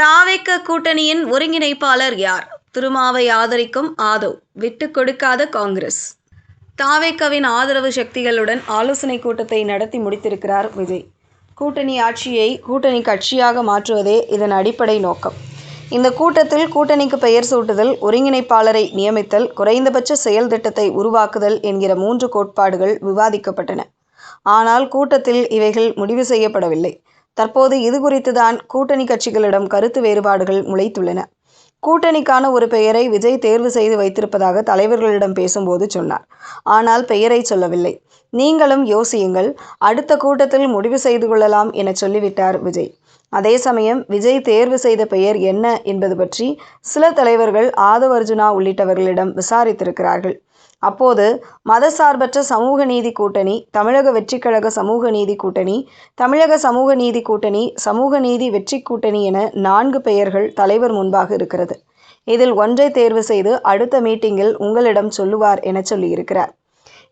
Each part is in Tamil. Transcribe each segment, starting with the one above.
தாவேக்க கூட்டணியின் ஒருங்கிணைப்பாளர் யார்? திருமாவை ஆதரிக்கும் ஆதவ், விட்டுக் கொடுக்காத காங்கிரஸ். தாவேக்கவின் ஆதரவு சக்திகளுடன் ஆலோசனை கூட்டத்தை நடத்தி முடித்திருக்கிறார் விஜய். கூட்டணி ஆட்சியை கூட்டணி கட்சியாக மாற்றுவதே இதன் அடிப்படை நோக்கம். இந்த கூட்டத்தில் கூட்டணிக்கு பெயர் சூட்டுதல், ஒருங்கிணைப்பாளரை நியமித்தல், குறைந்தபட்ச செயல் திட்டத்தை உருவாக்குதல் என்கிற 3 கோட்பாடுகள் விவாதிக்கப்பட்டன. ஆனால் கூட்டத்தில் இவைகள் முடிவு செய்யப்படவில்லை. தற்போது இது குறித்துதான் கூட்டணி கட்சிகளிடம் கருத்து வேறுபாடுகள் முளைத்துள்ளன. கூட்டணிக்கான ஒரு பெயரை விஜய் தேர்வு செய்து வைத்திருப்பதாக தலைவர்களிடம் பேசும்போது சொன்னார். ஆனால் பெயரை சொல்லவில்லை. நீங்களும் யோசியுங்கள், அடுத்த கூட்டத்தில் முடிவு செய்து கொள்ளலாம் என சொல்லிவிட்டார் விஜய். அதே சமயம் விஜய் தேர்வு செய்த பெயர் என்ன என்பது பற்றி சில தலைவர்கள் ஆதவ் அர்ஜுனா உள்ளிட்டவர்களிடம் விசாரித்திருக்கிறார்கள். அப்போது மதசார்பற்ற சமூக நீதி கூட்டணி, தமிழக வெற்றிக்கழக சமூக நீதி கூட்டணி, தமிழக சமூக நீதி கூட்டணி, சமூக நீதி வெற்றி கூட்டணி என 4 பெயர்கள் தலைவர் முன்பாக இருக்கிறது. இதில் ஒன்றை தேர்வு செய்து அடுத்த மீட்டிங்கில் உங்களிடம் சொல்லுவார் என சொல்லியிருக்கிறார்.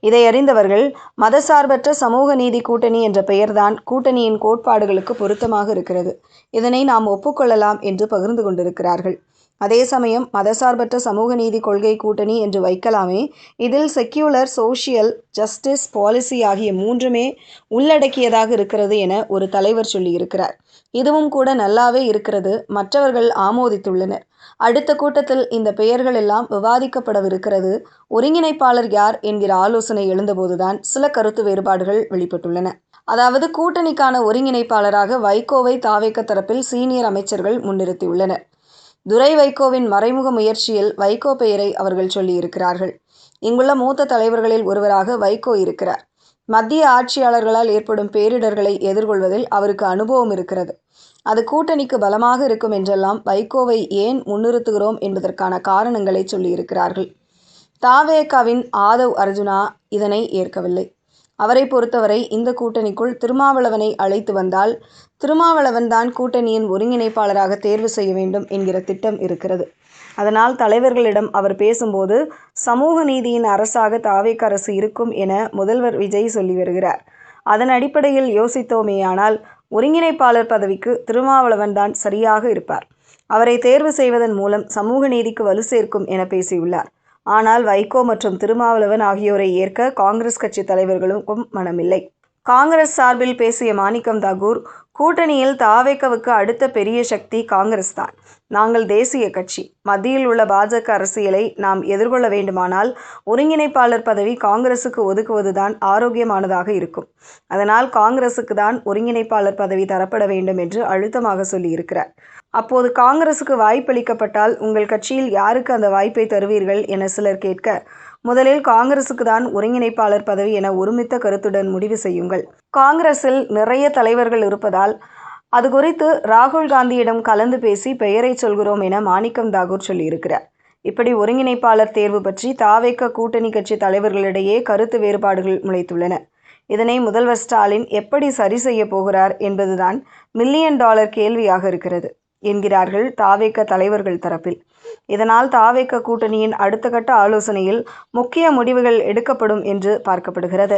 இதை அறிந்தவர்கள் மதசார்பற்ற சமூக நீதி கூட்டணி என்ற பெயர்தான் கூட்டணியின் கோட்பாடுகளுக்கு பொருத்தமாக இருக்கிறது, இதனை நாம் ஒப்புக்கொள்ளலாம் என்று பகிர்ந்து கொண்டிருக்கிறார்கள். அதே சமயம் மதசார்பற்ற சமூக நீதி கொள்கை கூட்டணி என்று வைக்கலாமே, இதில் செக்யூலர், சோஷியல் ஜஸ்டிஸ், பாலிசி ஆகிய 3மே உள்ளடக்கியதாக இருக்கிறது என ஒரு தலைவர் சொல்லியிருக்கிறார். இதுவும் கூட நல்லாவே இருக்கிறது, மற்றவர்கள் ஆமோதித்துள்ளனர். அடுத்த கூட்டத்தில் இந்த பெயர்கள் எல்லாம் விவாதிக்கப்படவிருக்கிறது. ஒருங்கிணைப்பாளர் யார் என்கிற ஆலோசனை எழுந்தபோதுதான் சில கருத்து வேறுபாடுகள் வெளிப்பட்டுள்ளன. அதாவது கூட்டணிக்கான ஒருங்கிணைப்பாளராக வைகோவை தாவேக்க தரப்பில் சீனியர் அமைச்சர்கள் முன்னிறுத்தியுள்ளனர். துரை வைகோவின் மறைமுக முயற்சியில் வைகோ பெயரை அவர்கள் சொல்லியிருக்கிறார்கள். இங்குள்ள மூத்த தலைவர்களில் ஒருவராக வைகோ இருக்கிறார். மத்திய ஆட்சியாளர்களால் ஏற்படும் பேரிடர்களை எதிர்கொள்வதில் அவருக்கு அனுபவம் இருக்கிறது. அது கூட்டணிக்கு பலமாக இருக்கும் என்றெல்லாம் வைகோவை ஏன் முன்னிறுத்துகிறோம் என்பதற்கான காரணங்களை சொல்லியிருக்கிறார்கள். தாவேகாவின் ஆதவ் அர்ஜுனா இதனை ஏற்கவில்லை. அவரை பொறுத்தவரை இந்த கூட்டணிக்குள் திருமாவளவனை அழைத்து வந்தால் திருமாவளவன் தான் கூட்டணியின் ஒருங்கிணைப்பாளராக தேர்வு செய்ய வேண்டும் என்கிற திட்டம் இருக்கிறது. அதனால் தலைவர்களிடம் அவர் பேசும்போது சமூக நீதியின் அரசாக தாவேக அரசு இருக்கும் என முதல்வர் விஜய் சொல்லி வருகிறார். அதன் அடிப்படையில் யோசித்தோமேயானால் ஒருங்கிணைப்பாளர் பதவிக்கு திருமாவளவன் தான் சரியாக இருப்பார். அவரை தேர்வு செய்வதன் மூலம் சமூக நீதிக்கு வலு சேர்க்கும் என பேசியுள்ளார். ஆனால் வைகோ மற்றும் திருமாவளவன் ஆகியோரை ஏற்க காங்கிரஸ் கட்சி தலைவர்களுக்கும் மனமில்லை. காங்கிரஸ் சார்பில் பேசிய மாணிக்கம் தாகூர், கூட்டணியில் தாவேகவுக்கு அடுத்த பெரிய சக்தி காங்கிரஸ் தான். நாங்கள் தேசிய கட்சி. மத்தியில் உள்ள பாஜக அரசியலை நாம் எதிர்கொள்ள வேண்டுமானால் ஒருங்கிணைப்பாளர் பதவி காங்கிரசுக்கு ஒதுக்குவதுதான் ஆரோக்கியமானதாக இருக்கும். அதனால் காங்கிரசுக்கு தான் ஒருங்கிணைப்பாளர் பதவி தரப்பட வேண்டும் என்று அழுத்தமாக சொல்லியிருக்கிறார். அப்போது காங்கிரசுக்கு வாய்ப்பளிக்கப்பட்டால் உங்கள் கட்சியில் யாருக்கு அந்த வாய்ப்பை தருவீர்கள் என சிலர் கேட்க, முதலில் காங்கிரசுக்கு தான் ஒருங்கிணைப்பாளர் பதவி என ஒருமித்த கருத்துடன் முடிவு செய்யுங்கள். காங்கிரஸில் நிறைய தலைவர்கள் இருப்பதால் அது குறித்து ராகுல் காந்தியிடம் கலந்து பேசி பெயரை சொல்கிறோம் என மாணிக்கம் தாகூர் சொல்லியிருக்கிறார். இப்படி ஒருங்கிணைப்பாளர் தேர்வு பற்றி தாவேக கூட்டணி கட்சி தலைவர்களிடையே கருத்து வேறுபாடுகள் முளைத்துள்ளன. இதனை முதல்வர் ஸ்டாலின் எப்படி சரி செய்ய போகிறார் என்பதுதான் $1 மில்லியன் கேள்வியாக இருக்கிறது என்கிறார்கள் தாவேக தலைவர்கள் தரப்பில். இதனால் தாவேக கூட்டணியின் அடுத்த கட்ட ஆலோசனையில் முக்கிய முடிவுகள் எடுக்கப்படும் என்று பார்க்கப்படுகிறது.